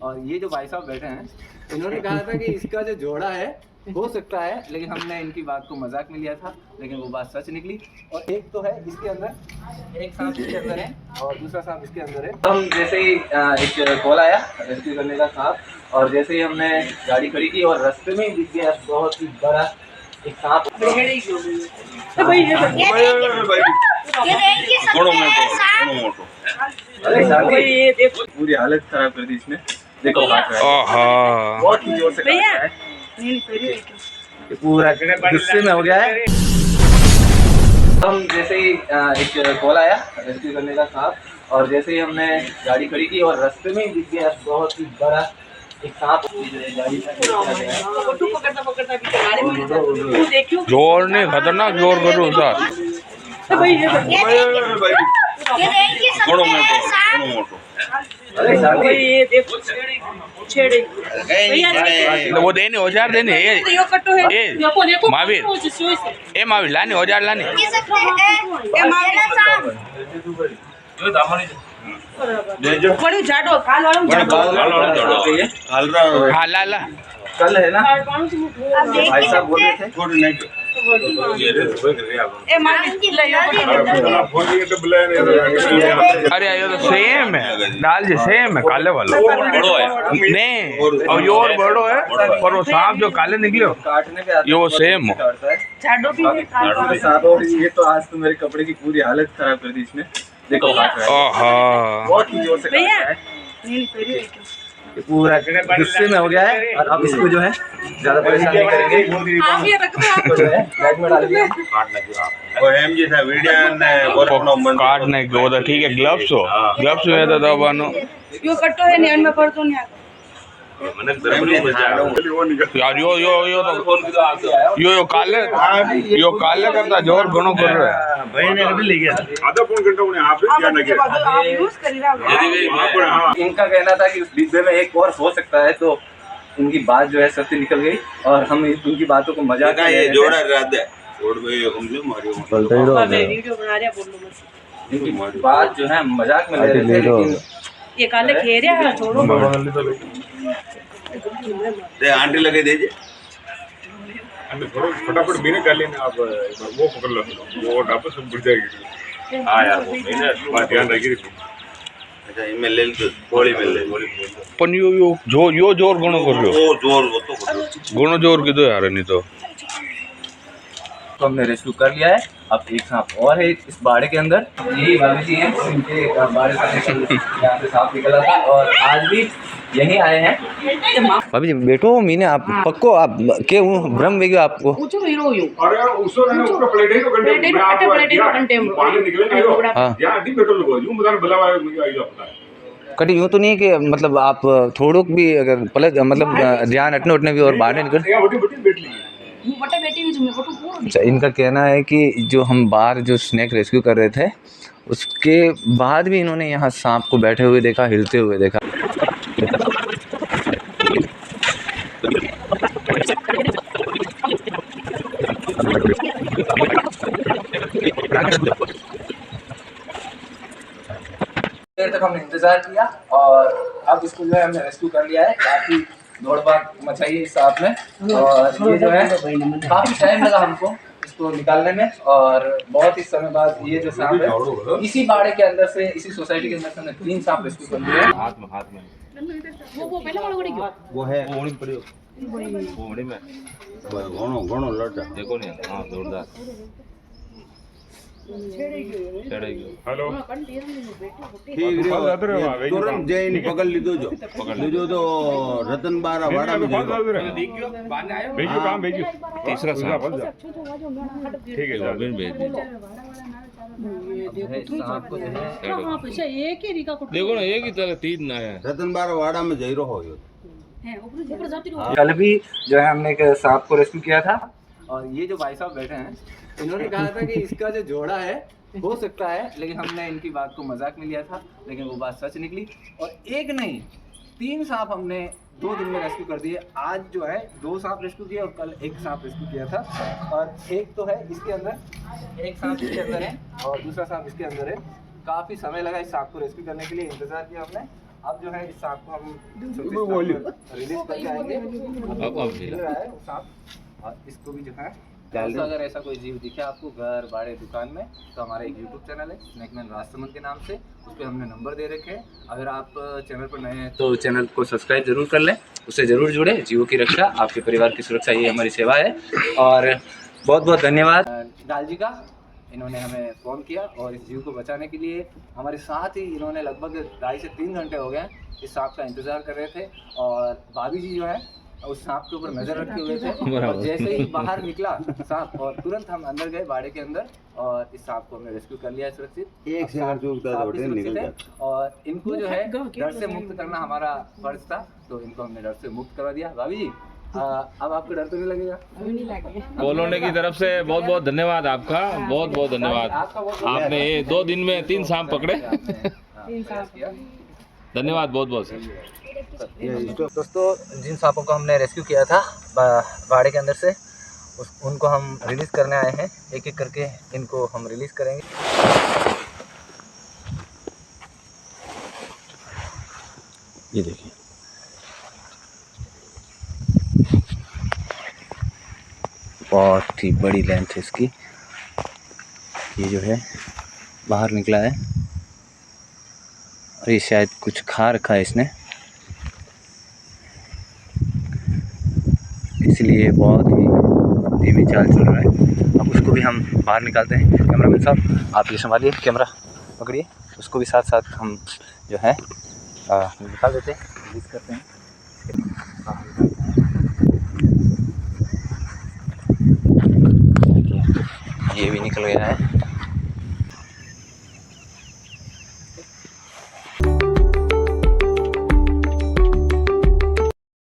और ये जो भाई साहब बैठे हैं, इन्होंने कहा था कि इसका जो जोड़ा है हो सकता है, लेकिन हमने इनकी बात को मजाक में लिया था, लेकिन वो बात सच निकली। और एक तो है इसके अंदर, एक सांप इसके अंदर है और दूसरा सांप इसके अंदर है। हम जैसे ही एक कॉल आया रेस्क्यू करने का सांप, और जैसे ही हमने गाड़ी खड़ी की और रास्ते में ही दिख गया बहुत ही बड़ा एक सांप। पूरी हालत खराब कर दी इसने, देखो बहुत ही जोर से काट रहा है, पूरा गुस्से में हो गया है। हम जैसे ही एक कॉल आया रेस्क्यू करने का सांप, और जैसे ही हमने गाड़ी खड़ी की और रास्ते में ही दिख गया बहुत ही बड़ा एक सांप। जोर ने खतरनाक जोर करो सर। वो देने औजार देने महावीर ए महावीर लानी औजार लानी हाँ ला ला कल है ना भाई साहब बोल रहे थे अरे ये तो सेम है दाल जी, सेम है काले वाला नहीं, और ये और बड़ो है, पर वो सांप जो काले निकले हो काटने पे ये वो सेम हो। ये तो आज तो मेरे कपड़े की पूरी हालत खराब कर दी इसने, देखो काट रहा है बहुत ही जोर से काट रहा है, ये पूरा गुस्से में हो गया है। और अब इसको जो है ज्यादा परेशान नहीं करेंगे, इसको जो है बैग में डाल दिया। काटने को तो ठीक है, ग्लव्स हो ग्लव्स में तो दबानो यार यो काले करता जोर घणो कर रहा है। इनका कहना था कि उस डिब्बे में एक और हो सकता है, तो उनकी बात जो है सत्य निकल गई और हम उनकी बातों को मजाक में इनकी बात जो है मजाक में ले रहे थे, लेकिन ये काले खेरिया है छोड़ो आंटी लगे दीजिए फटाफट मैंने कर लेना, आप वो पकड़ लो, वो वापस बढ़ जाएगी। हाँ यार वो मैंने बात ध्यान रखिए। अच्छा इनमें ले लो गोली में ले पण यो जोर घणो कर रहे हो, वो जोर वो तो घणो जोर कीधो यार नहीं तो हमने रेस्क्यू कर लिया है। अब एक सांप और है इस बाड़े के अंदर, यही भाभी जी हैं, इनके बाड़े से यहाँ से सांप निकला था और आज भी यही आए हैं। भाभी जी बैठो, मीने आप पक्को आप के भ्रम वेगी आपको अरे उसको रहने ऊपर प्लेट है तो घंटे में आपको पानी निकले ना यो यार दी पेट्रोल लगो यूं बता बुलावा मुझे आई पता है कटी यूँ तो नहीं कि मतलब आप थोड़ो भी अगर पलट मतलब ध्यान हटने उठने भी और बाहर निकल। अच्छा, इनका कहना है कि जो हम बाहर जो स्नैक रेस्क्यू कर रहे थे उसके बाद भी इन्होंने यहाँ सांप को बैठे हुए देखा, हिलते हुए देखा। देर तक हमने इंतजार किया और अब इसको जो है हमने रेस्क्यू कर लिया है। काफी दौड़ भाग मचाई है इस सांप में, और ये जो है काफी टाइम लगा हमको इसको निकालने में, और बहुत ही समय बाद ये जो सांप है इसी बाड़े के अंदर से, इसी सोसाइटी के अंदर से हमने 3 सांप रेस्क्यू कर लिए। हाथ में वो पहले वाला गोड़ी क्यों वो है वो ओणी पड़ियो वो ओणी में घणो घणो लड़ता देखो नहीं। हां जोरदार हेलो ठीक रे तुरंत जैन पकड़ लीधो जो तो रतन बारा वाड़ा में भेजो काम भेजो तीसरा सांप ठीक है भेज दीजिए। देखो ना एक ही तरह 3 ना है, रतन बारा वाड़ा में जईरो हो यो। कल भी जो है हमने एक सांप को रेस्क्यू किया था, और ये जो भाई साहब बैठे हैं इन्होंने कहा था कि इसका जो जोड़ा है हो सकता है, लेकिन हमने इनकी बात को मजाक में लिया था, लेकिन वो बात सच निकली। और एक नहीं 3 सांप हमने 2 दिन में रेस्क्यू कर दिए। आज जो है 2 सांप रेस्क्यू किए और कल 1 सांप रेस्क्यू किया था, और एक तो है इसके अंदर, एक सांप इसके अंदर है और दूसरा सांप इसके अंदर है। काफ़ी समय लगा इस सांप को रेस्क्यू करने के लिए, इंतज़ार किया हमने, अब जो है इस सांप को हम रिलीज करके आएंगे। अब मिल रहा है वो सांप, और इसको भी जो है तो अगर ऐसा कोई जीव दिखे आपको घर बाड़े दुकान में, तो हमारा एक यूट्यूब चैनल है स्नैकमैन राजसमंद के नाम से, उस पर हमने नंबर दे रखे हैं। अगर आप चैनल पर नए हैं तो चैनल को सब्सक्राइब जरूर कर लें, उससे ज़रूर जुड़े। जीवों की रक्षा, आपके परिवार की सुरक्षा, ये हमारी सेवा है। और बहुत बहुत धन्यवाद लाल जी का, इन्होंने हमें फ़ोन किया और इस जीव को बचाने के लिए हमारे साथ ही इन्होंने लगभग 2.5 से 3 घंटे हो गए इस सांप का इंतज़ार कर रहे थे। और भाभी जी जो है उस सांप के ऊपर नजर रखे हुए थे, और जैसे ही बाहर निकला सांप और तुरंत हम अंदर गए बाड़े के अंदर, और इस सांप को हमने रेस्क्यू कर लिया सुरक्षित। एक सांप सुरक्षित है, और इनको जो है डर से मुक्त करना हमारा फर्ज था, तो इनको हमने डर से मुक्त करा दिया। भाभी जी अब आपको डर तो नहीं लगेगा? नहीं लगे। कॉलोनी की तरफ से बहुत बहुत धन्यवाद आपका, बहुत बहुत धन्यवाद। आपने 2 दिन में 3 सांप पकड़े, धन्यवाद बहुत बहुत सर। दोस्तों जिन सांपों को हमने रेस्क्यू किया था बाड़े के अंदर से, उनको हम रिलीज़ करने आए हैं। एक एक करके इनको हम रिलीज़ करेंगे। ये देखिए, बहुत ही बड़ी लेंथ है इसकी। ये जो है बाहर निकला है, और ये शायद कुछ खा रखा है इसने, इसलिए बहुत ही धीमी चाल चल रहा है। अब उसको भी हम बाहर निकालते हैं। कैमरामैन साहब आप ये संभालिए, कैमरा पकड़िए, उसको भी साथ साथ हम जो है निकाल देते हैं, रिलीज करते हैं। ये भी निकल गया है।